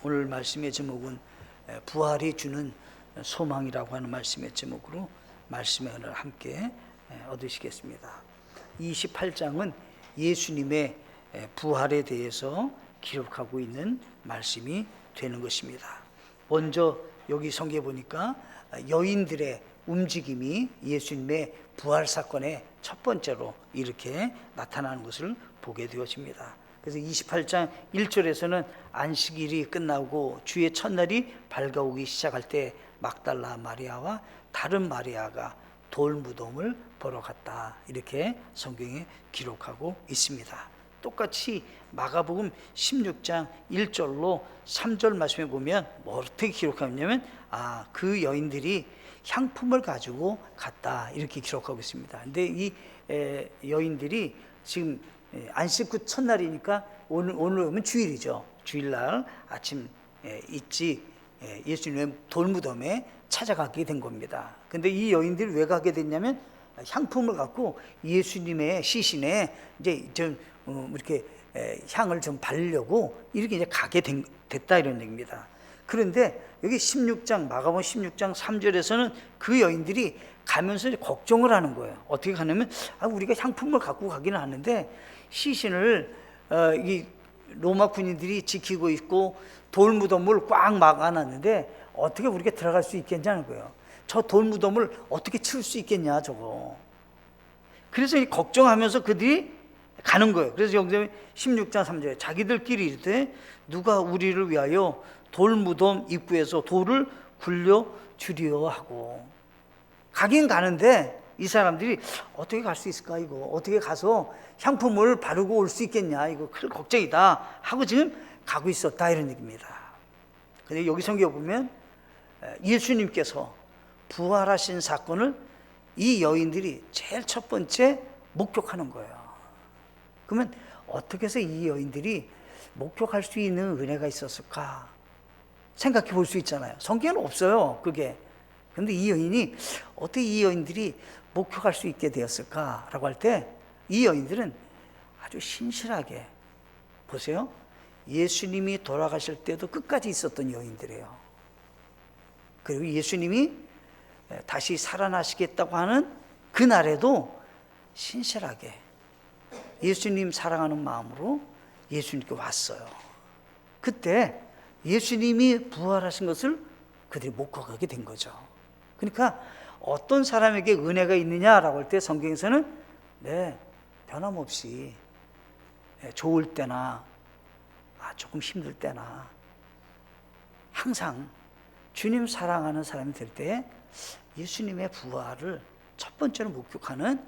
오늘 말씀의 제목은 부활이 주는 소망이라고 하는 말씀의 제목으로 말씀의 은혜를 함께 얻으시겠습니다. 28장은 예수님의 부활에 대해서 기록하고 있는 말씀이 되는 것입니다. 먼저 여기 성경에 보니까 여인들의 움직임이 예수님의 부활 사건의 첫 번째로 이렇게 나타나는 것을 보게 되어집니다. 그래서 28장 1절에서는 안식일이 끝나고 주의 첫날이 밝아오기 시작할 때 막달라 마리아와 다른 마리아가 돌무덤을 보러 갔다, 이렇게 성경에 기록하고 있습니다. 똑같이 마가복음 16장 1절로 3절 말씀에 보면 어떻게 기록하냐면 그 여인들이 향품을 가지고 갔다, 이렇게 기록하고 있습니다. 근데 이 여인들이 지금 안식 후 첫날이니까 오늘 오면 주일이죠. 주일날 아침 일찍 예수님의 돌무덤에 찾아가게 된 겁니다. 근데 이 여인들이 왜 가게 됐냐면 향품을 갖고 예수님의 시신에 이제 좀 이렇게 향을 좀 바르려고 이렇게 이제 가게 됐다, 이런 얘기입니다. 그런데 여기 16장 마가복음 16장 3절에서는 그 여인들이 가면서 걱정을 하는 거예요. 어떻게 가냐면 우리가 향품을 갖고 가기는 하는데 시신을 이 로마 군인들이 지키고 있고 돌무덤을 꽉 막아놨는데 어떻게 우리가 들어갈 수 있겠냐는 거예요. 저 돌무덤을 어떻게 치울 수 있겠냐 저거. 그래서 걱정하면서 그들이 가는 거예요. 그래서 여기 16장 3절에 자기들끼리 이르되 누가 우리를 위하여 돌무덤 입구에서 돌을 굴려 주리어 하고. 가긴 가는데 이 사람들이 어떻게 갈 수 있을까, 이거 어떻게 가서 향품을 바르고 올 수 있겠냐, 이거 큰 걱정이다 하고 지금 가고 있었다, 이런 얘기입니다. 근데 여기 성경에 보면 예수님께서 부활하신 사건을 이 여인들이 제일 첫 번째 목격하는 거예요. 그러면 어떻게 해서 이 여인들이 목격할 수 있는 은혜가 있었을까 생각해 볼 수 있잖아요. 성경에는 없어요, 그게. 그런데 이 여인이 어떻게 이 여인들이 목격할 수 있게 되었을까라고 할 때 이 여인들은 아주 신실하게, 보세요, 예수님이 돌아가실 때도 끝까지 있었던 여인들이에요. 그리고 예수님이 다시 살아나시겠다고 하는 그날에도 신실하게 예수님 사랑하는 마음으로 예수님께 왔어요. 그때 예수님이 부활하신 것을 그들이 목격하게 된 거죠. 그러니까 어떤 사람에게 은혜가 있느냐라고 할 때 성경에서는 변함없이 좋을 때나 조금 힘들 때나 항상 주님 사랑하는 사람이 될 때 예수님의 부활을 첫 번째로 목격하는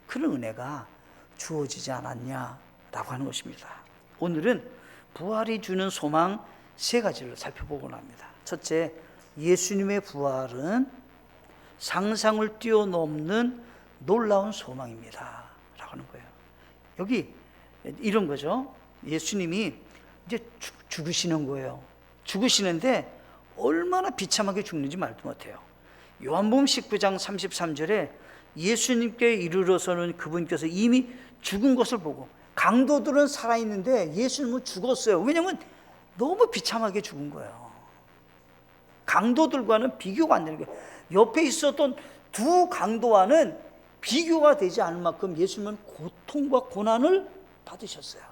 그런 은혜가 주어지지 않았냐라고 하는 것입니다. 오늘은 부활이 주는 소망 세 가지를 살펴보고자 합니다. 첫째, 예수님의 부활은 상상을 뛰어넘는 놀라운 소망입니다 라고 하는 거예요. 여기 이런 거죠. 예수님이 이제 죽으시는 거예요. 죽으시는데 얼마나 비참하게 죽는지 말도 못해요. 요한복음 19장 33절에 예수님께 이르러서는 그분께서 이미 죽은 것을 보고, 강도들은 살아있는데 예수님은 죽었어요. 왜냐하면 너무 비참하게 죽은 거예요. 강도들과는 비교가 안 되는 거예요. 옆에 있었던 두 강도와는 비교가 되지 않을 만큼 예수님은 고통과 고난을 받으셨어요.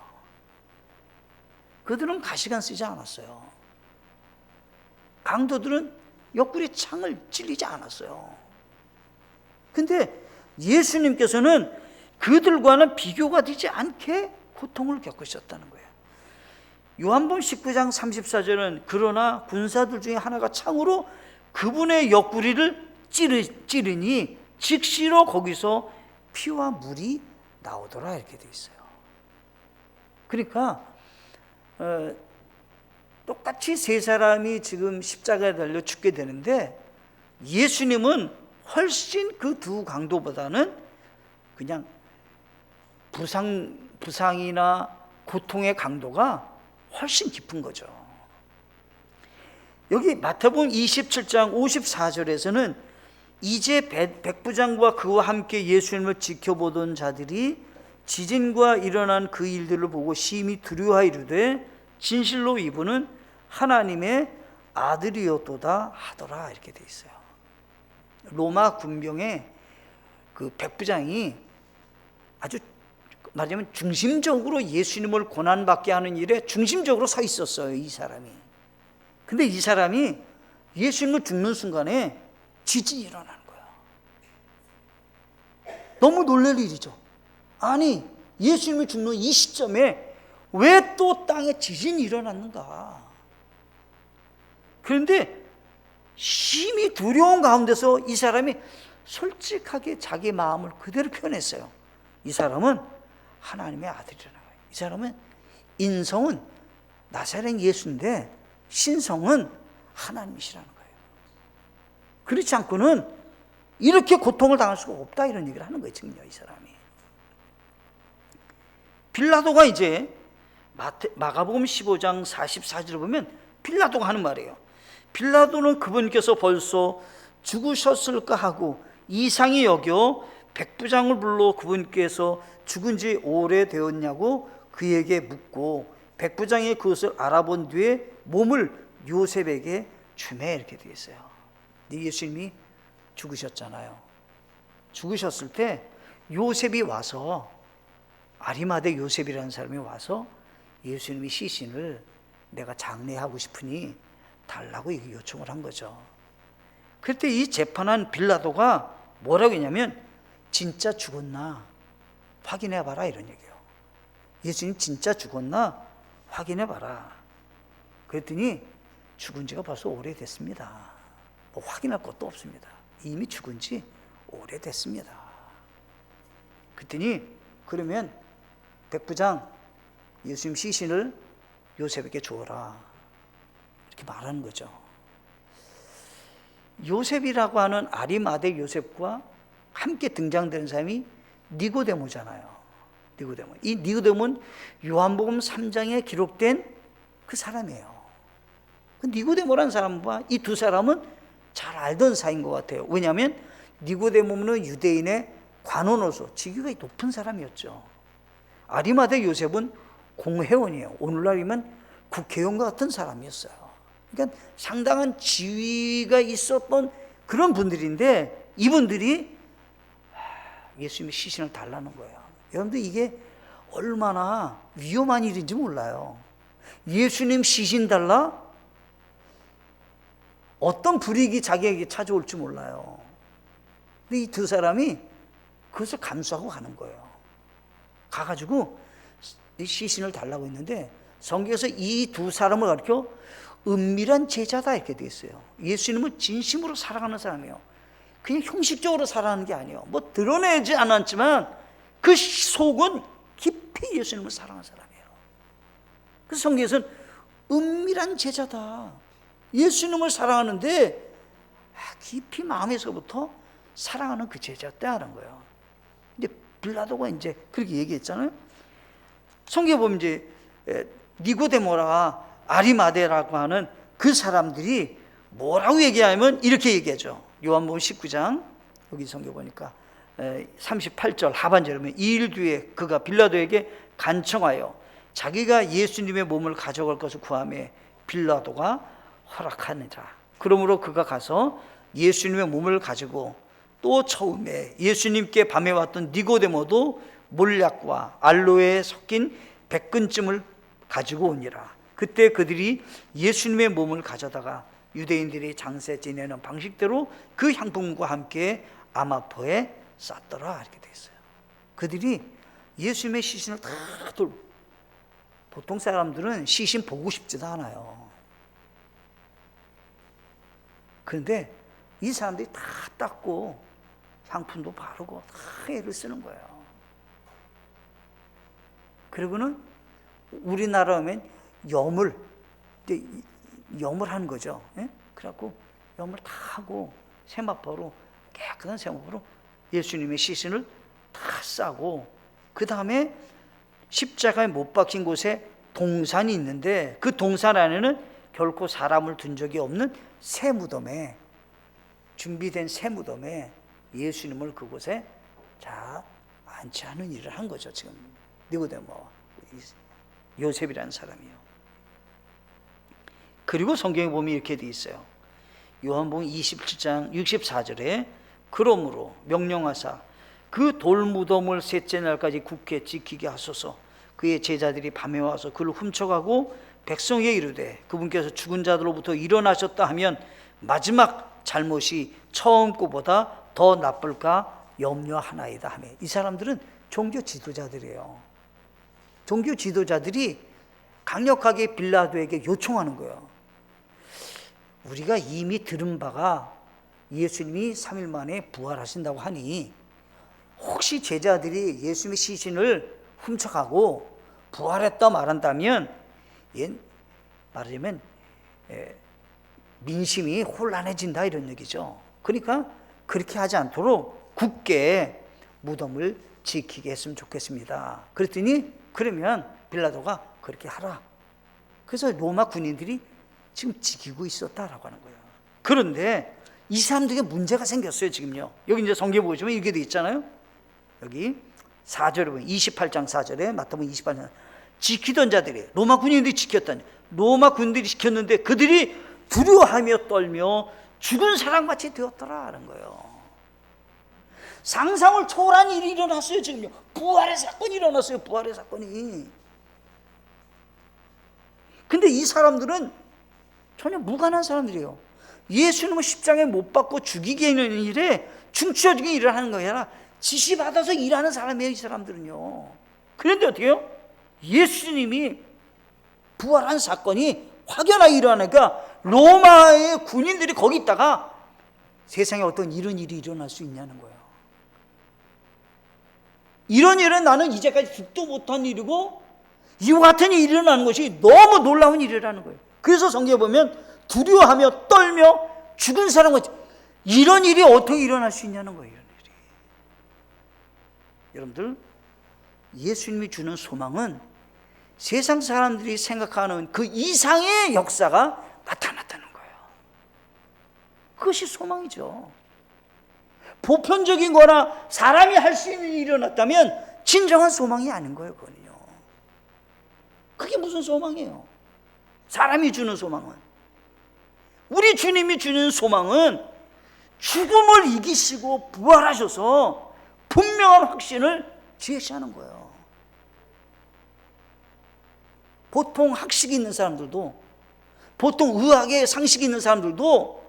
그들은 가시관 쓰지 않았어요. 강도들은 옆구리 창을 찔리지 않았어요. 근데 예수님께서는 그들과는 비교가 되지 않게 고통을 겪으셨다는 거예요. 요한복음 19장 34절은 그러나 군사들 중에 하나가 창으로 그분의 옆구리를 찌르니 즉시로 거기서 피와 물이 나오더라, 이렇게 돼 있어요. 그러니까 똑같이 세 사람이 지금 십자가에 달려 죽게 되는데 예수님은 훨씬 그 두 강도보다는 그냥 부상이나 고통의 강도가 훨씬 깊은 거죠. 여기 마태복음 27장 54절에서는 이제 백부장과 그와 함께 예수님을 지켜보던 자들이 지진과 일어난 그 일들을 보고 심히 두려워하이르되 진실로 이분은 하나님의 아들이었도다 하더라 이렇게 돼 있어요. 로마 군병의 그 백부장이 아주 말하자면 중심적으로 예수님을 고난받게 하는 일에 중심적으로 서 있었어요, 이 사람이. 근데 이 사람이 예수님을 죽는 순간에 지진이 일어나는 거야. 너무 놀랄 일이죠. 아니, 예수님이 죽는 이 시점에 왜 또 땅에 지진이 일어났는가? 그런데 심히 두려운 가운데서 이 사람이 솔직하게 자기 마음을 그대로 표현했어요. 이 사람은 하나님의 아들이라는 거예요. 이 사람은 인성은 나사렛 예수인데 신성은 하나님이시라는 거예요. 그렇지 않고는 이렇게 고통을 당할 수가 없다 이런 얘기를 하는 거예요. 지금요, 이 사람이. 빌라도가 이제 마가복음 15장 44절을 보면 빌라도가 하는 말이에요. 빌라도는 그분께서 벌써 죽으셨을까 하고 이상히 여겨 백부장을 불러 그분께서 죽은 지 오래되었냐고 그에게 묻고 백부장이 그것을 알아본 뒤에 몸을 요셉에게 주매 이렇게 되어 있어요. 예수님이 죽으셨잖아요. 죽으셨을 때 요셉이 와서, 아리마대 요셉이라는 사람이 와서 예수님의 시신을 내가 장례하고 싶으니 달라고 요청을 한 거죠. 그때 이 재판한 빌라도가 뭐라고 했냐면 진짜 죽었나 확인해 봐라 이런 얘기예요. 예수님 진짜 죽었나 확인해 봐라. 그랬더니 죽은 지가 벌써 오래됐습니다. 뭐 확인할 것도 없습니다. 이미 죽은 지 오래됐습니다. 그랬더니 그러면 백부장 예수님 시신을 요셉에게 주어라 이렇게 말하는 거죠. 요셉이라고 하는 아리마대 요셉과 함께 등장되는 사람이 니고데모잖아요. 니고데모. 이 니고데모는 요한복음 3장에 기록된 그 사람이에요. 그 니고데모라는 사람과 이 두 사람은 잘 알던 사이인 것 같아요. 왜냐하면 니고데모는 유대인의 관원으로서 직위가 높은 사람이었죠. 아리마대 요셉은 공회원이에요. 오늘날이면 국회의원과 같은 사람이었어요. 그러니까 상당한 지위가 있었던 그런 분들인데 이분들이 예수님의 시신을 달라는 거예요. 여러분들 이게 얼마나 위험한 일인지 몰라요. 예수님 시신 달라? 어떤 불이익이 자기에게 찾아올지 몰라요. 근데 이 두 사람이 그것을 감수하고 가는 거예요. 가가지고 이 시신을 달라고 했는데 성경에서 이 두 사람을 가리켜 은밀한 제자다 이렇게 돼 있어요. 예수님은 진심으로 사랑하는 사람이에요. 그냥 형식적으로 사랑하는 게 아니에요. 뭐 드러내지 않았지만 그 속은 깊이 예수님을 사랑하는 사람이에요. 그래서 성경에서는 은밀한 제자다. 예수님을 사랑하는데 깊이 마음에서부터 사랑하는 그 제자다라는 거예요. 근데 빌라도가 이제 그렇게 얘기했잖아요. 성경에 보면 이제 니고데모라 아리마대라고 하는 그 사람들이 뭐라고 얘기하면 이렇게 얘기하죠. 요한복음 19장 여기 성경 보니까 38절 하반절에 보면 이 일 뒤에 그가 빌라도에게 간청하여 자기가 예수님의 몸을 가져갈 것을 구하매 빌라도가 허락하니라. 그러므로 그가 가서 예수님의 몸을 가지고 또 처음에 예수님께 밤에 왔던 니고데모도 몰약과 알로에에 섞인 백근쯤을 가지고 오니라. 그때 그들이 예수님의 몸을 가져다가 유대인들이 장세 지내는 방식대로 그 향품과 함께 아마포에 쌌더라 이렇게 돼 있어요. 그들이 예수님의 시신을 다 돌고, 보통 사람들은 시신 보고 싶지도 않아요. 그런데 이 사람들이 다 닦고 향품도 바르고 다 애를 쓰는 거예요. 그리고는 우리나라 하면 염을 하는 거죠. 예? 그래갖고 염을 다 하고 세마포로 깨끗한 세마포로 예수님의 시신을 다 싸고 그 다음에 십자가에 못 박힌 곳에 동산이 있는데 그 동산 안에는 결코 사람을 둔 적이 없는 새 무덤에, 준비된 새 무덤에 예수님을 그곳에 자 안치하는 일을 한 거죠. 지금 니고데모 요셉이라는 사람이요. 그리고 성경에 보면 이렇게 돼 있어요. 요한복음 27장 64절에 그러므로 명령하사 그 돌무덤을 셋째 날까지 굳게 지키게 하소서. 그의 제자들이 밤에 와서 그를 훔쳐가고 백성에게 이르되 그분께서 죽은 자들로부터 일어나셨다 하면 마지막 잘못이 처음 것보다 더 나쁠까 염려하나이다 하며, 이 사람들은 종교 지도자들이에요. 종교 지도자들이 강력하게 빌라도에게 요청하는 거예요. 우리가 이미 들은 바가 예수님이 3일 만에 부활하신다고 하니 혹시 제자들이 예수님의 시신을 훔쳐가고 부활했다 말한다면 말하자면 민심이 혼란해진다 이런 얘기죠. 그러니까 그렇게 하지 않도록 굳게 무덤을 지키게 했으면 좋겠습니다. 그랬더니 그러면 빌라도가 그렇게 하라. 그래서 로마 군인들이 지금 지키고 있었다라고 하는 거예요. 그런데 이 사람들에게 문제가 생겼어요. 지금요. 여기 이제 성경 보시면 이렇게 돼 있잖아요. 여기 4절에 보면 28장 4절에 마태복음 28장 지키던 자들이, 로마 군인들이 지켰다니, 로마 군인들이 지켰는데 그들이 두려워하며 떨며 죽은 사람같이 되었더라 하는 거예요. 상상을 초월한 일이 일어났어요. 지금요. 부활의 사건이 일어났어요. 부활의 사건이. 근데 이 사람들은 전혀 무관한 사람들이에요. 예수님을 십자가에 못 박고 죽이게 하는 일에 중추어지게 일을 하는 거야. 지시받아서 일하는 사람이에요, 이 사람들은요. 그런데 어떻게 해요? 예수님이 부활한 사건이 확연하게 일어나니까 로마의 군인들이 거기 있다가 세상에 어떤 이런 일이 일어날 수 있냐는 거예요. 이런 일은 나는 이제까지 듣도 못한 일이고 이와 같은 일이 일어나는 것이 너무 놀라운 일이라는 거예요. 그래서 성경에 보면 두려워하며 떨며 죽은 사람같이, 이런 일이 어떻게 일어날 수 있냐는 거예요. 이런 일이. 여러분들, 예수님이 주는 소망은 세상 사람들이 생각하는 그 이상의 역사가 나타났다는 거예요. 그것이 소망이죠. 보편적인 거나 사람이 할 수 있는 일이 일어났다면 진정한 소망이 아닌 거예요. 그거는요. 그게 무슨 소망이에요? 사람이 주는 소망은, 우리 주님이 주는 소망은 죽음을 이기시고 부활하셔서 분명한 확신을 제시하는 거예요. 보통 학식이 있는 사람들도, 보통 의학에 상식이 있는 사람들도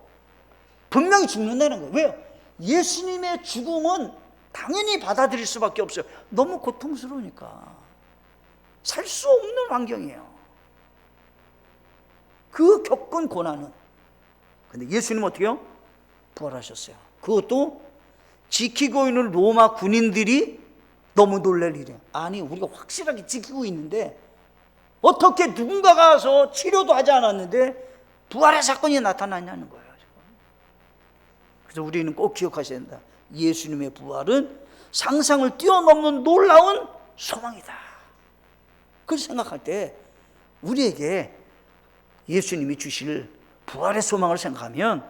분명히 죽는다는 거예요. 왜요? 예수님의 죽음은 당연히 받아들일 수밖에 없어요. 너무 고통스러우니까. 살 수 없는 환경이에요. 그 겪은 고난은. 근데 예수님은 어떻게 해요? 부활하셨어요. 그것도 지키고 있는 로마 군인들이 너무 놀랄 일이에요. 아니, 우리가 확실하게 지키고 있는데 어떻게 누군가가 와서 치료도 하지 않았는데 부활의 사건이 나타나냐는 거예요. 그래서 우리는 꼭 기억하셔야 된다. 예수님의 부활은 상상을 뛰어넘는 놀라운 소망이다. 그걸 생각할 때 우리에게 예수님이 주실 부활의 소망을 생각하면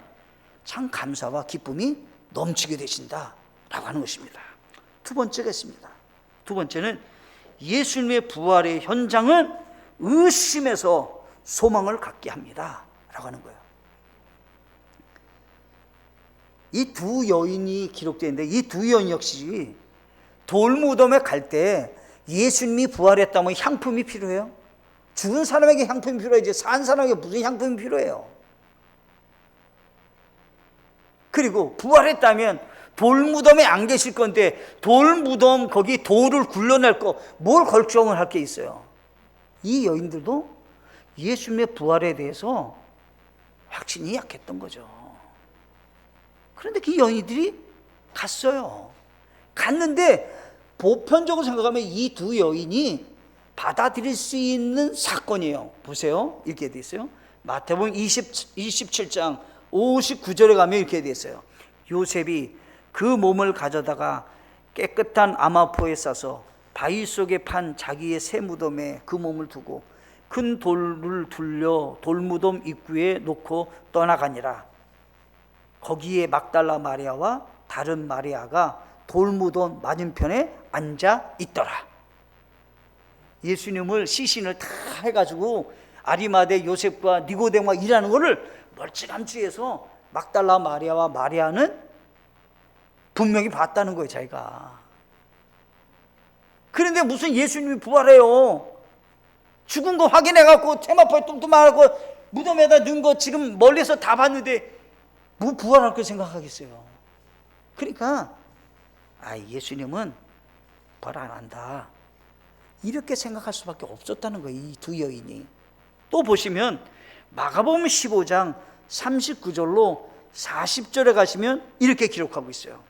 참 감사와 기쁨이 넘치게 되신다라고 하는 것입니다. 두 번째가 있습니다. 두 번째는 예수님의 부활의 현장은 의심에서 소망을 갖게 합니다 라고 하는 거예요. 이 두 여인이 기록되어 있는데 이 두 여인 역시 돌무덤에 갈 때 예수님이 부활했다면 향품이 필요해요? 죽은 사람에게 향품이 필요하지 산 사람에게 무슨 향품이 필요해요? 그리고 부활했다면 돌무덤에 안 계실 건데 돌무덤 거기 돌을 굴러낼 거 뭘 걱정을 할 게 있어요? 이 여인들도 예수님의 부활에 대해서 확신이 약했던 거죠. 그런데 그 여인들이 갔어요. 갔는데 보편적으로 생각하면 이 두 여인이 받아들일 수 있는 사건이에요. 보세요. 이렇게 돼 있어요. 마태복음 27장 59절에 가면 이렇게 돼 있어요. 요셉이 그 몸을 가져다가 깨끗한 아마포에 싸서 바위 속에 판 자기의 새 무덤에 그 몸을 두고 큰 돌을 둘려 돌무덤 입구에 놓고 떠나가니라. 거기에 막달라 마리아와 다른 마리아가 돌무덤 맞은편에 앉아 있더라. 예수님을 시신을 다 해가지고 아리마대 요셉과 니고데모가 일하는 거를 멀찌감치해서 막달라 마리아와 마리아는 분명히 봤다는 거예요, 자기가. 그런데 무슨 예수님이 부활해요? 죽은 거 확인해갖고 테마포에 뚱뚱하고 무덤에다 넣은 거 지금 멀리서 다 봤는데 뭐 부활할 거 생각하겠어요? 그러니까 예수님은 부활 안 한다, 이렇게 생각할 수밖에 없었다는 거예요, 이 두 여인이. 또 보시면 마가복음 15장 39절로 40절에 가시면 이렇게 기록하고 있어요.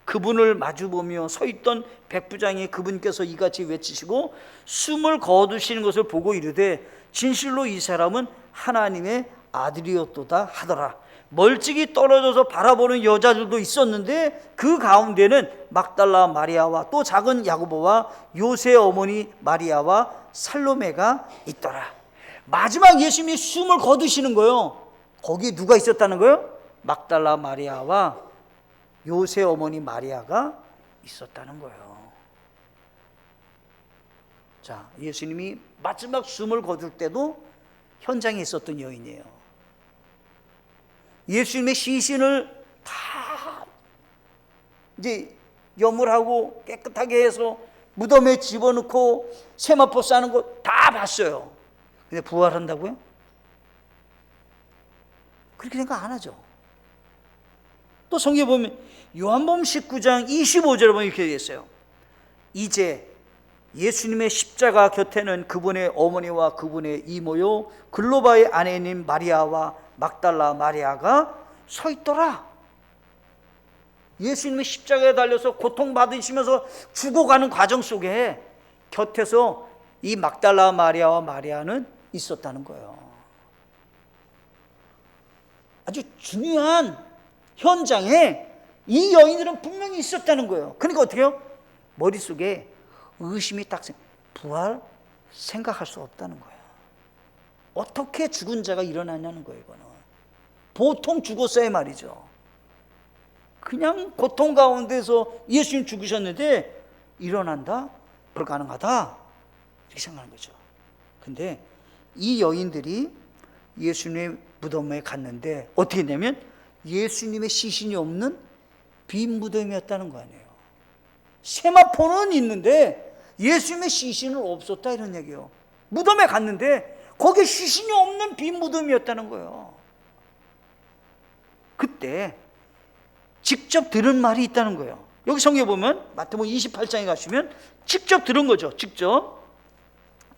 그분을 마주보며 서있던 백부장이 그분께서 이같이 외치시고 숨을 거두시는 것을 보고 이르되 진실로 이 사람은 하나님의 아들이었도다 하더라. 멀찍이 떨어져서 바라보는 여자들도 있었는데 그 가운데는 막달라 마리아와 또 작은 야고보와 요새 어머니 마리아와 살로메가 있더라. 마지막 예수님이 숨을 거두시는 거예요. 거기에 누가 있었다는 거예요? 막달라 마리아와 요새 어머니 마리아가 있었다는 거예요. 자, 예수님이 마지막 숨을 거둘 때도 현장에 있었던 여인이에요. 예수님의 시신을 다 이제 염을하고 깨끗하게 해서 무덤에 집어넣고 세마포 싸는 거 다 봤어요. 근데 부활한다고요? 그렇게 생각 안 하죠. 또 성경에 보면 요한복음 19장 25절에 보면 이렇게 되어 있어요. 이제 예수님의 십자가 곁에는 그분의 어머니와 그분의 이모요 글로바의 아내인 마리아와 막달라 마리아가 서 있더라. 예수님의 십자가에 달려서 고통받으시면서 죽어가는 과정 속에 곁에서 이 막달라 마리아와 마리아는 있었다는 거예요. 아주 중요한 현장에 이 여인들은 분명히 있었다는 거예요. 그러니까 어떻게 해요? 머릿속에 의심이 딱 부활 생각할 수 없다는 거예요. 어떻게 죽은 자가 일어나냐는 거예요. 이거는 보통 죽었어야 말이죠. 그냥 고통 가운데서 예수님 죽으셨는데 일어난다? 불가능하다? 이렇게 생각하는 거죠. 근데 이 여인들이 예수님의 무덤에 갔는데 어떻게 했냐면 예수님의 시신이 없는 빈 무덤이었다는 거 아니에요. 세마포는 있는데 예수님의 시신은 없었다, 이런 얘기예요. 무덤에 갔는데 거기에 시신이 없는 빈 무덤이었다는 거예요. 그때 직접 들은 말이 있다는 거예요. 여기 성경에 보면 마태복음 28장에 가시면 직접 들은 거죠. 직접.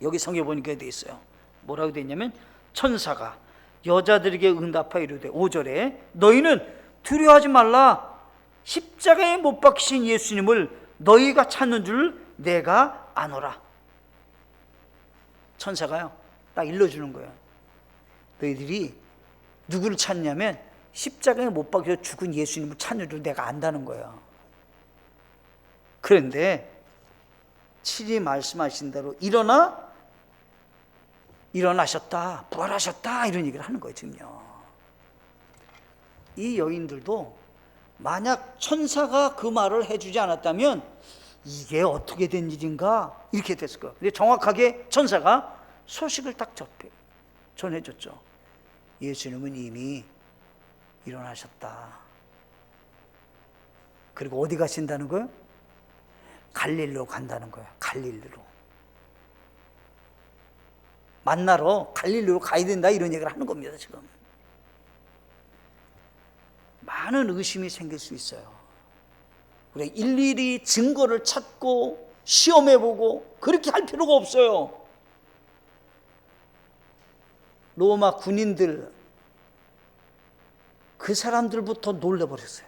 여기 성경에 보니까 되어 있어요. 뭐라고 되어 있냐면 천사가 여자들에게 응답하여 이르되 5절에 너희는 두려워하지 말라. 십자가에 못 박히신 예수님을 너희가 찾는 줄 내가 아노라. 천사가요 딱 일러주는 거예요. 너희들이 누구를 찾냐면 십자가에 못 박혀 죽은 예수님을 찾는 줄 내가 안다는 거예요. 그런데 7이 말씀하신 대로 일어나셨다, 부활하셨다, 이런 얘기를 하는 거예요. 지금요, 이 여인들도 만약 천사가 그 말을 해주지 않았다면 이게 어떻게 된 일인가 이렇게 됐을 거예요. 근데 정확하게 천사가 소식을 딱 전해줬죠. 예수님은 이미 일어나셨다. 그리고 어디 가신다는 거예요? 갈릴리로 간다는 거예요. 갈릴리로 만나러 갈릴리로 가야 된다, 이런 얘기를 하는 겁니다. 지금 많은 의심이 생길 수 있어요. 그래, 일일이 증거를 찾고 시험해보고 그렇게 할 필요가 없어요. 로마 군인들, 그 사람들부터 놀라버렸어요.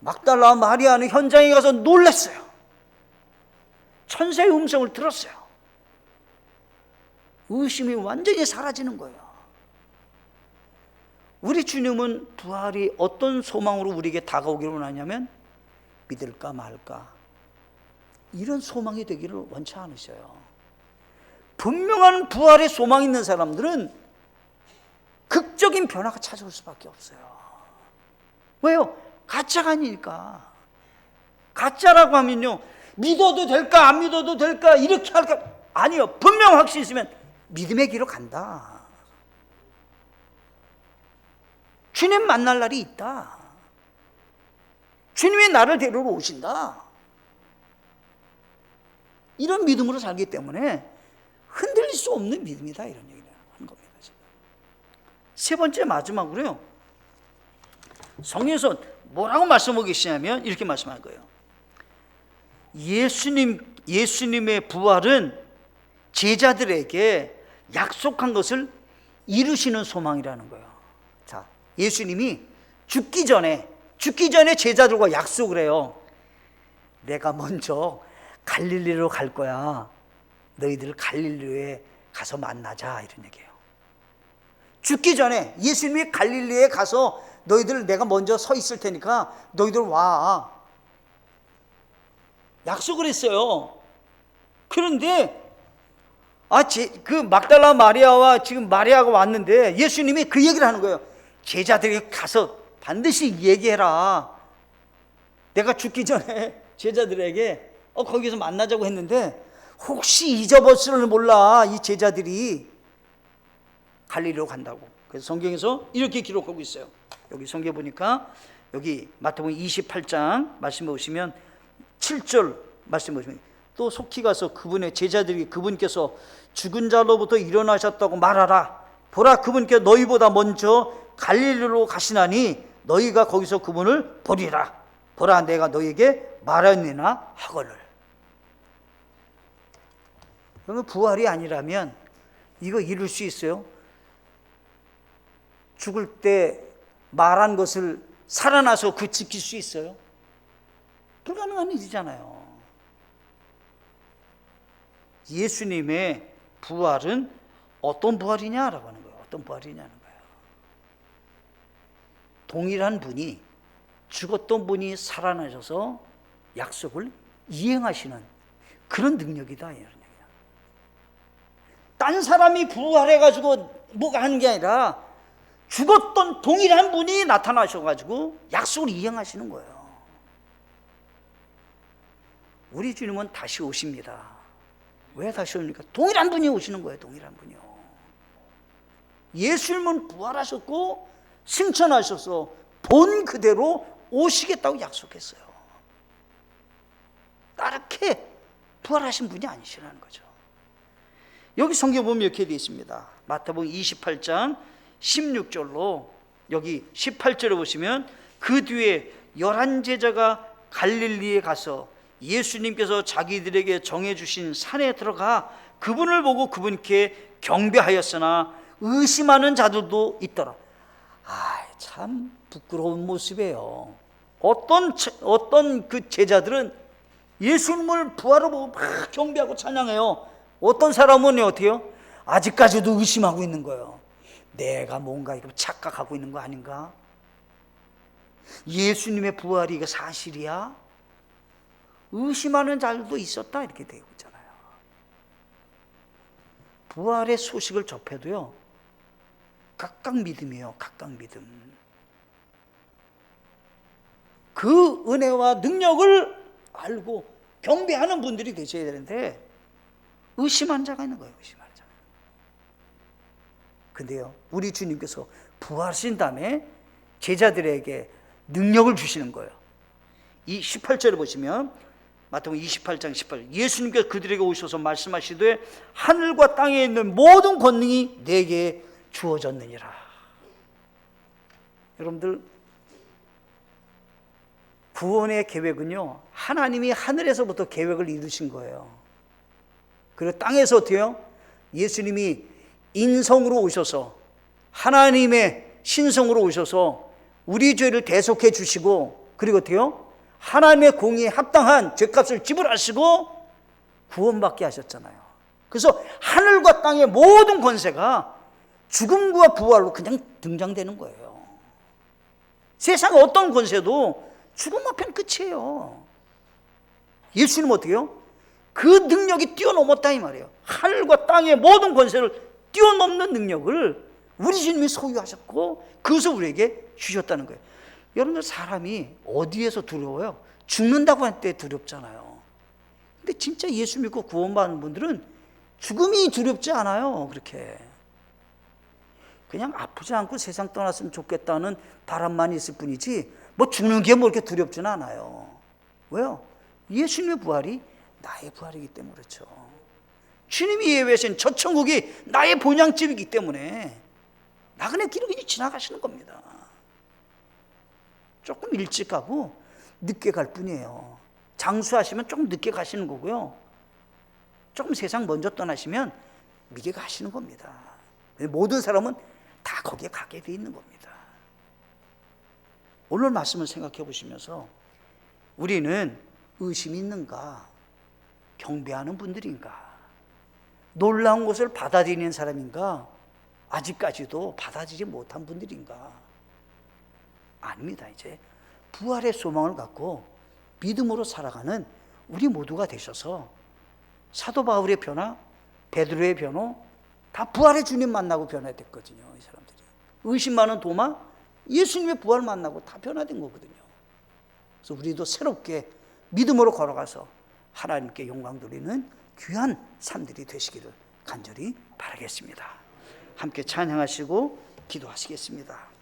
막달라 마리아는 현장에 가서 놀랐어요. 천사의 음성을 들었어요. 의심이 완전히 사라지는 거예요. 우리 주님은 부활이 어떤 소망으로 우리에게 다가오기를 원하냐면 믿을까 말까, 이런 소망이 되기를 원치 않으셔요. 분명한 부활의 소망이 있는 사람들은 극적인 변화가 찾아올 수밖에 없어요. 왜요? 가짜가 아니니까. 가짜라고 하면요, 믿어도 될까 안 믿어도 될까 이렇게 할까, 아니요. 분명 확신 있으면 믿음의 길로 간다. 주님 만날 날이 있다. 주님이 나를 데리러 오신다. 이런 믿음으로 살기 때문에 흔들릴 수 없는 믿음이다. 이런 얘기를 하는 겁니다. 세 번째 마지막으로요. 성경에서 뭐라고 말씀하고 계시냐면 이렇게 말씀할 거예요. 예수님의 부활은 제자들에게 약속한 것을 이루시는 소망이라는 거예요. 자, 예수님이 죽기 전에 제자들과 약속을 해요. 내가 먼저 갈릴리로 갈 거야. 너희들 갈릴리에 가서 만나자. 이런 얘기예요. 죽기 전에 예수님이 갈릴리에 가서 너희들 내가 먼저 서 있을 테니까 너희들 와. 약속을 했어요. 그런데 그 막달라 마리아와 지금 마리아가 왔는데 예수님이 그 얘기를 하는 거예요. 제자들에게 가서 반드시 얘기해라. 내가 죽기 전에 제자들에게 거기서 만나자고 했는데 혹시 잊어버릴지를 몰라. 이 제자들이 갈릴리로 간다고. 그래서 성경에서 이렇게 기록하고 있어요. 여기 성경 보니까 여기 마태복음 28장 말씀해 보시면 7절 말씀해 보시면 또 속히 가서 그분의 제자들이 그분께서 죽은 자로부터 일어나셨다고 말하라. 보라, 그분께 너희보다 먼저 갈릴리로 가시나니 너희가 거기서 그분을 보리라. 보라, 내가 너희에게 말하느니라 하거늘. 그러면 부활이 아니라면 이거 이룰 수 있어요? 죽을 때 말한 것을 살아나서 그 지킬 수 있어요? 불가능한 일이잖아요. 예수님의 부활은 어떤 부활이냐라고 하는 거예요. 어떤 부활이냐는 거예요. 동일한 분이, 죽었던 분이 살아나셔서 약속을 이행하시는 그런 능력이다, 이런 얘기야. 딴 사람이 부활해가지고 뭐가 하는 게 아니라 죽었던 동일한 분이 나타나셔가지고 약속을 이행하시는 거예요. 우리 주님은 다시 오십니다. 왜 다시 옵니까? 동일한 분이 오시는 거예요. 동일한 분이요. 예수님은 부활하셨고 승천하셔서 본 그대로 오시겠다고 약속했어요. 따르게 부활하신 분이 아니시라는 거죠. 여기 성경 보면 이렇게 되어 있습니다. 마태복음 28장 16절로 여기 18절에 보시면 그 뒤에 11제자가 갈릴리에 가서 예수님께서 자기들에게 정해주신 산에 들어가 그분을 보고 그분께 경배하였으나 의심하는 자들도 있더라. 참 부끄러운 모습이에요. 어떤 그 제자들은 예수님을 부활을 보고 막 경배하고 찬양해요. 어떤 사람은 어때요? 아직까지도 의심하고 있는 거예요. 내가 뭔가 이거 착각하고 있는 거 아닌가? 예수님의 부활이 이거 사실이야? 의심하는 자들도 있었다, 이렇게 되고 있잖아요. 부활의 소식을 접해도요, 각각 믿음이에요. 각각 믿음. 그 은혜와 능력을 알고 경배하는 분들이 되셔야 되는데 의심한 자가 있는 거예요. 의심하는 자. 근데요, 우리 주님께서 부활하신 다음에 제자들에게 능력을 주시는 거예요. 이 18절을 보시면 마태복음 28장 18절, 예수님께서 그들에게 오셔서 말씀하시되 하늘과 땅에 있는 모든 권능이 내게 주어졌느니라. 여러분들, 구원의 계획은요, 하나님이 하늘에서부터 계획을 이루신 거예요. 그리고 땅에서 어때요? 예수님이 인성으로 오셔서 하나님의 신성으로 오셔서 우리 죄를 대속해 주시고, 그리고 어때요? 하나님의 공의에 합당한 죄값을 지불하시고 구원받게 하셨잖아요. 그래서 하늘과 땅의 모든 권세가 죽음과 부활로 그냥 등장되는 거예요. 세상의 어떤 권세도 죽음 앞에는 끝이에요. 예수님은 어떻게 해요? 그 능력이 뛰어넘었다 이 말이에요. 하늘과 땅의 모든 권세를 뛰어넘는 능력을 우리 주님이 소유하셨고 그것을 우리에게 주셨다는 거예요. 여러분들, 사람이 어디에서 두려워요? 죽는다고 할 때 두렵잖아요. 근데 진짜 예수 믿고 구원받는 분들은 죽음이 두렵지 않아요. 그렇게 그냥 아프지 않고 세상 떠났으면 좋겠다는 바람만 있을 뿐이지 뭐 죽는 게 뭐 이렇게 두렵지는 않아요. 왜요? 예수님의 부활이 나의 부활이기 때문에 그렇죠. 주님이 예배하신 저 천국이 나의 본향집이기 때문에 나그네 길을 그냥 지나가시는 겁니다. 조금 일찍 가고 늦게 갈 뿐이에요. 장수하시면 조금 늦게 가시는 거고요. 조금 세상 먼저 떠나시면 미리 가시는 겁니다. 모든 사람은 다 거기에 가게 돼 있는 겁니다. 오늘 말씀을 생각해 보시면서 우리는 의심이 있는가? 경배하는 분들인가? 놀라운 것을 받아들이는 사람인가? 아직까지도 받아들이지 못한 분들인가? 아닙니다. 이제 부활의 소망을 갖고 믿음으로 살아가는 우리 모두가 되셔서 사도 바울의 변화, 베드로의 변호 다 부활의 주님 만나고 변화됐거든요. 이 사람들이 의심 많은 도마, 예수님의 부활 만나고 다 변화된 거거든요. 그래서 우리도 새롭게 믿음으로 걸어가서 하나님께 영광 돌리는 귀한 삶들이 되시기를 간절히 바라겠습니다. 함께 찬양하시고 기도하시겠습니다.